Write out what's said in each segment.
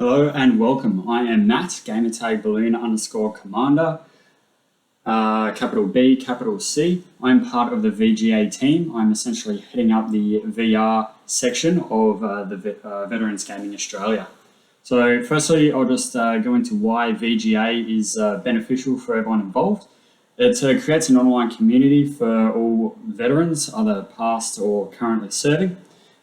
Hello and welcome. I am Matt, gamertag balloon_commander, capital B, capital C. I'm part of the VGA team. I'm essentially heading up the VR section of Veterans Gaming Australia. So firstly, I'll just go into why VGA is beneficial for everyone involved. It creates an online community for all veterans, either past or currently serving.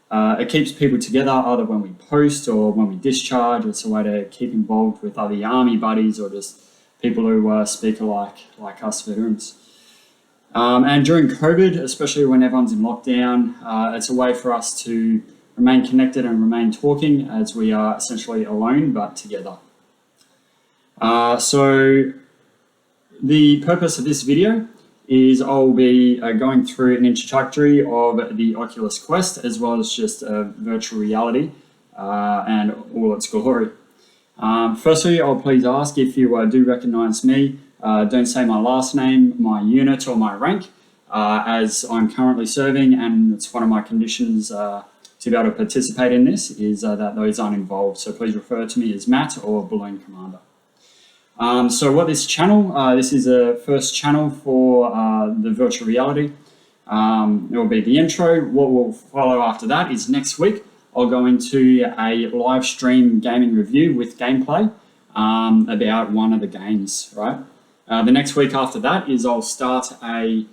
It keeps people together either when we post or when we discharge. It's a way to keep involved with other army buddies or just people who speak alike like us veterans. And during COVID, especially when everyone's in lockdown, it's a way for us to remain connected and remain talking as we are essentially alone but together. So the purpose of this video is I'll be going through an introductory of the Oculus Quest as well as just virtual reality and all its glory. Firstly, I'll please ask if you do recognize me, don't say my last name, my unit or my rank as I'm currently serving, and it's one of my conditions to be able to participate in this is that those aren't involved. So please refer to me as Matt or Balloon Commander. So what this channel, this is a first channel for the virtual reality. It will be the intro. What will follow after that is next week I'll go into a live stream gaming review with gameplay about one of the games, right? The next week after that is I'll start a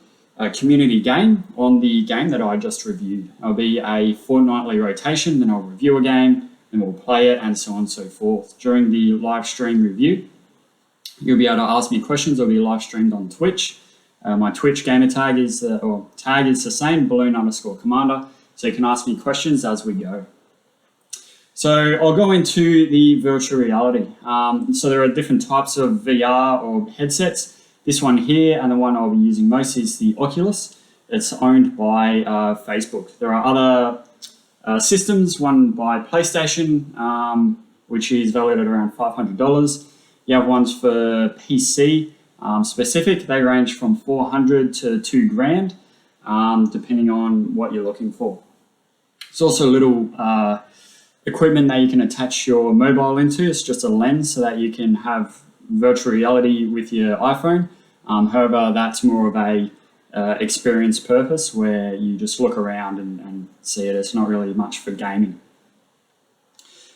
community game on the game that I just reviewed. It'll be a fortnightly rotation, then I'll review a game, then we'll play it, and so on and so forth. During the live stream review, you'll be able to ask me questions. It'll be live streamed on Twitch. My Twitch gamer tag is the same, balloon_commander. So you can ask me questions as we go. So I'll go into the virtual reality. So there are different types of VR or headsets. This one here and the one I'll be using most is the Oculus. It's owned by Facebook. There are other systems, one by PlayStation, which is valued at around $500. You have ones for PC specific. They range from $400 to $2,000, depending on what you're looking for. There's also a little equipment that you can attach your mobile into. It's just a lens so that you can have virtual reality with your iPhone. However, that's more of a experience purpose where you just look around and see it. It's not really much for gaming.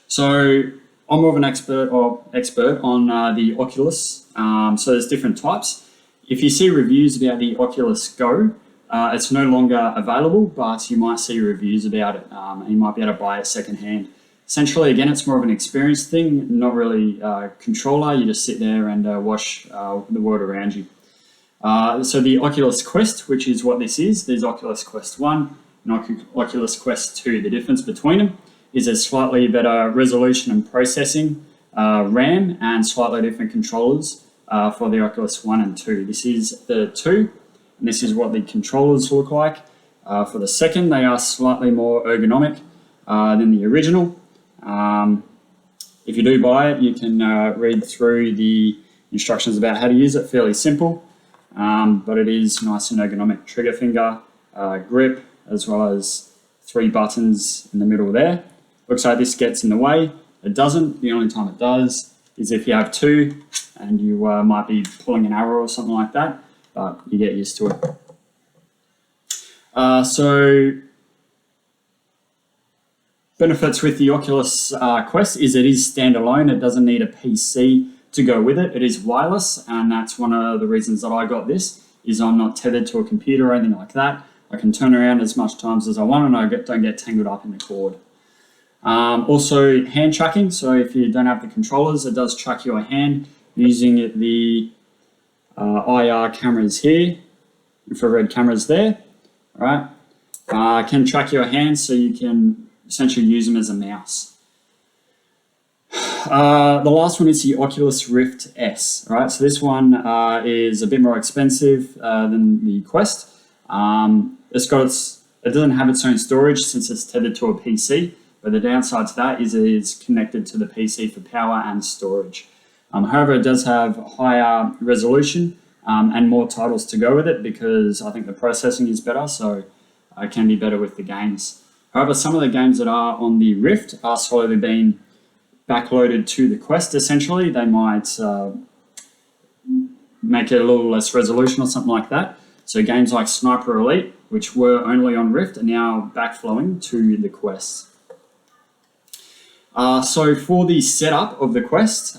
So I'm more of an expert on the Oculus. So there's different types. If you see reviews about the Oculus Go, it's no longer available, but you might see reviews about it and you might be able to buy it secondhand. Essentially, again, it's more of an experience thing, not really controller. You just sit there and watch the world around you. So the Oculus Quest, which is what this is, there's Oculus Quest 1 and Oculus Quest 2. The difference between them is a slightly better resolution and processing RAM and slightly different controllers for the Oculus 1 and 2. This is the 2, and this is what the controllers look like. For the second, they are slightly more ergonomic than the original. If you do buy it, you can read through the instructions about how to use it, fairly simple, but it is nice and ergonomic. Trigger finger, grip, as well as 3 buttons in the middle there. Looks like this gets in the way. It doesn't. The only time it does is if you have 2 and you might be pulling an arrow or something like that, but you get used to it. So benefits with the Oculus Quest is it is standalone. It doesn't need a PC to go with it. It is wireless, and that's one of the reasons that I got this, is I'm not tethered to a computer or anything like that. I can turn around as much times as I want and I don't get tangled up in the cord. Also hand tracking, so if you don't have the controllers, it does track your hand using the IR cameras here, infrared cameras there, all right? Can track your hands so you can essentially use them as a mouse. The last one is the Oculus Rift S, all right? So this one is a bit more expensive than the Quest. It doesn't have its own storage since it's tethered to a PC, but the downside to that is it is connected to the PC for power and storage. However, it does have higher resolution and more titles to go with it because I think the processing is better, so it can be better with the games. However, some of the games that are on the Rift are slowly being backloaded to the Quest, essentially. They might make it a little less resolution or something like that. So games like Sniper Elite, which were only on Rift, are now backflowing to the Quest. So for the setup of the Quest,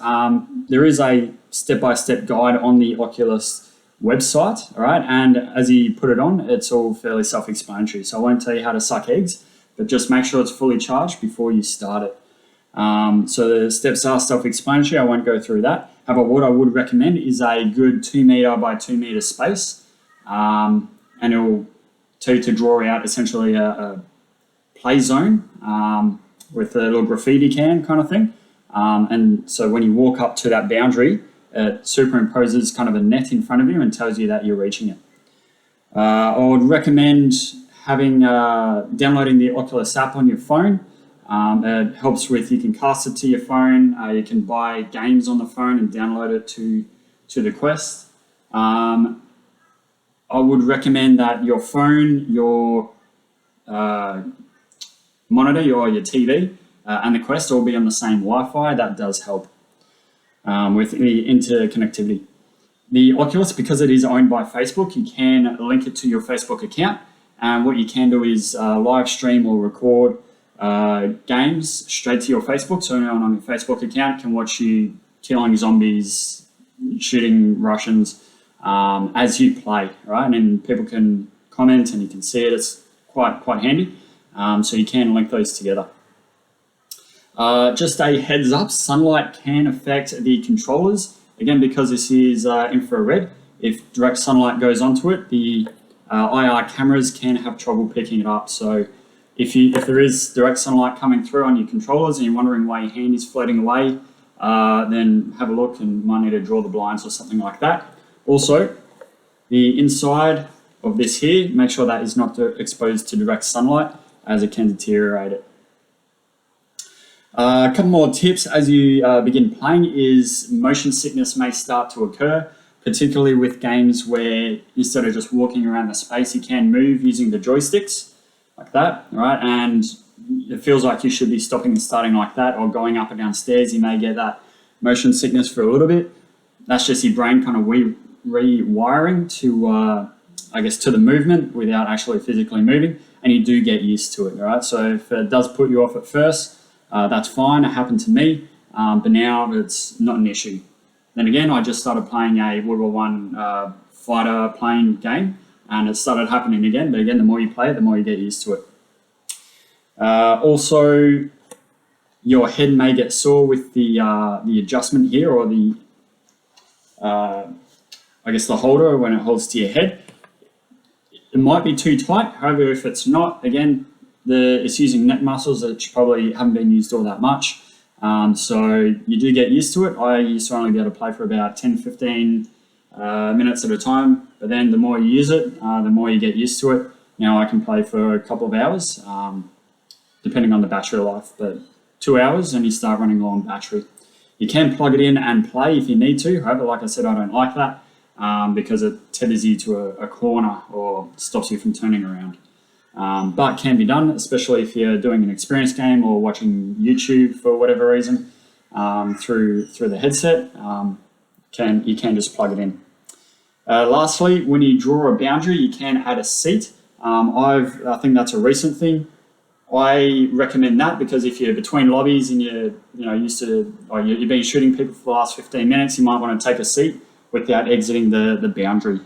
there is a step-by-step guide on the Oculus website, all right? And as you put it on, it's all fairly self-explanatory. So I won't tell you how to suck eggs, but just make sure it's fully charged before you start it. So the steps are self-explanatory. I won't go through that. However, what I would recommend is a good 2 meter by 2 meter space, and it will tell you to draw out essentially a play zone with a little graffiti can kind of thing. And so when you walk up to that boundary, it superimposes kind of a net in front of you and tells you that you're reaching it. I would recommend downloading the Oculus app on your phone. It helps with, you can cast it to your phone, you can buy games on the phone and download it to the Quest. I would recommend that your phone, your monitor, your TV, and the Quest all be on the same Wi-Fi. That does help with the interconnectivity. The Oculus, because it is owned by Facebook, you can link it to your Facebook account. And what you can do is live stream or record games straight to your Facebook. So anyone on your Facebook account can watch you killing zombies, shooting Russians as you play, right? And then people can comment and you can see it. It's quite handy. So you can link those together. Just a heads up, sunlight can affect the controllers. Again, because this is infrared, if direct sunlight goes onto it, the IR cameras can have trouble picking it up. So if there is direct sunlight coming through on your controllers and you're wondering why your hand is floating away, then have a look and might need to draw the blinds or something like that. Also, the inside of this here, make sure that is not exposed to direct sunlight as it can deteriorate it. A couple more tips as you begin playing is motion sickness may start to occur, particularly with games where instead of just walking around the space, you can move using the joysticks like that, right? And it feels like you should be stopping and starting like that or going up and down stairs. You may get that motion sickness for a little bit. That's just your brain kind of rewiring to, I guess, to the movement without actually physically moving, and you do get used to it, all right? So if it does put you off at first, that's fine. It happened to me, but now it's not an issue. Then again, I just started playing a World War I fighter plane game, and it started happening again. But again, the more you play it, the more you get used to it. Also, your head may get sore with the adjustment here, or the I guess the holder when it holds to your head. It might be too tight. However, if it's not, again, it's using neck muscles that probably haven't been used all that much. So you do get used to it. I used to only be able to play for about 10-15 minutes at a time, but then the more you use it, the more you get used to it. Now I can play for a couple of hours, depending on the battery life, but 2 hours and you start running low on battery. You can plug it in and play if you need to. However, like I said, I don't like that because it tethers you to a corner or stops you from turning around. But can be done, especially if you're doing an experience game or watching YouTube for whatever reason through the headset. You can just plug it in. Lastly, when you draw a boundary, you can add a seat. I think that's a recent thing. I recommend that because if you're between lobbies and you've been shooting people for the last 15 minutes, you might want to take a seat without exiting the boundary.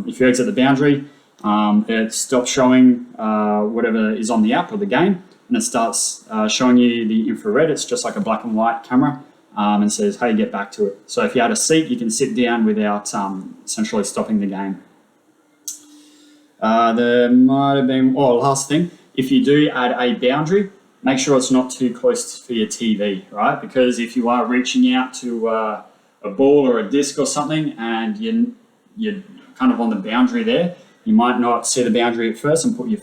If you exit the boundary, it stops showing whatever is on the app or the game, and it starts showing you the infrared. It's just like a black and white camera, and says, hey, get back to it. So if you had a seat, you can sit down without essentially stopping the game. There might have been, last thing, if you do add a boundary, make sure it's not too close for your TV, right? Because if you are reaching out to a ball or a disc or something and you're kind of on the boundary there, you might not see the boundary at first and put your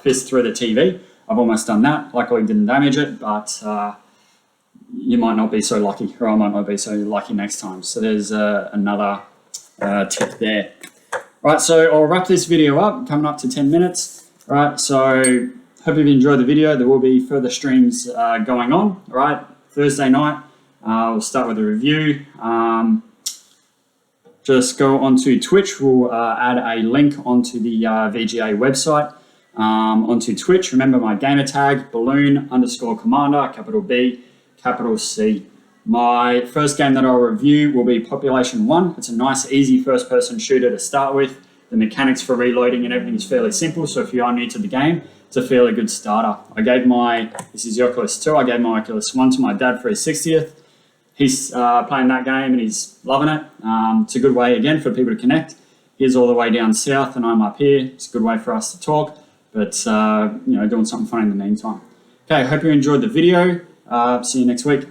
fist through the TV. I've almost done that. Luckily didn't damage it, but you might not be so lucky, or I might not be so lucky next time. So there's another tip there. Right, so I'll wrap this video up, coming up to 10 minutes. Right, so hope you've enjoyed the video. There will be further streams going on. All right, Thursday night. We'll start with a review. Just go onto Twitch. We'll add a link onto the VGA website. Onto Twitch, remember my gamer tag, balloon_commander, capital B, capital C. My first game that I'll review will be Population 1. It's a nice, easy first-person shooter to start with. The mechanics for reloading and everything is fairly simple, so if you are new to the game, it's a fairly good starter. This is the Oculus 2, I gave my Oculus 1 to my dad for his 60th. He's playing that game and he's loving it. It's a good way, again, for people to connect. He's all the way down south and I'm up here. It's a good way for us to talk, but doing something fun in the meantime. Okay, hope you enjoyed the video. See you next week.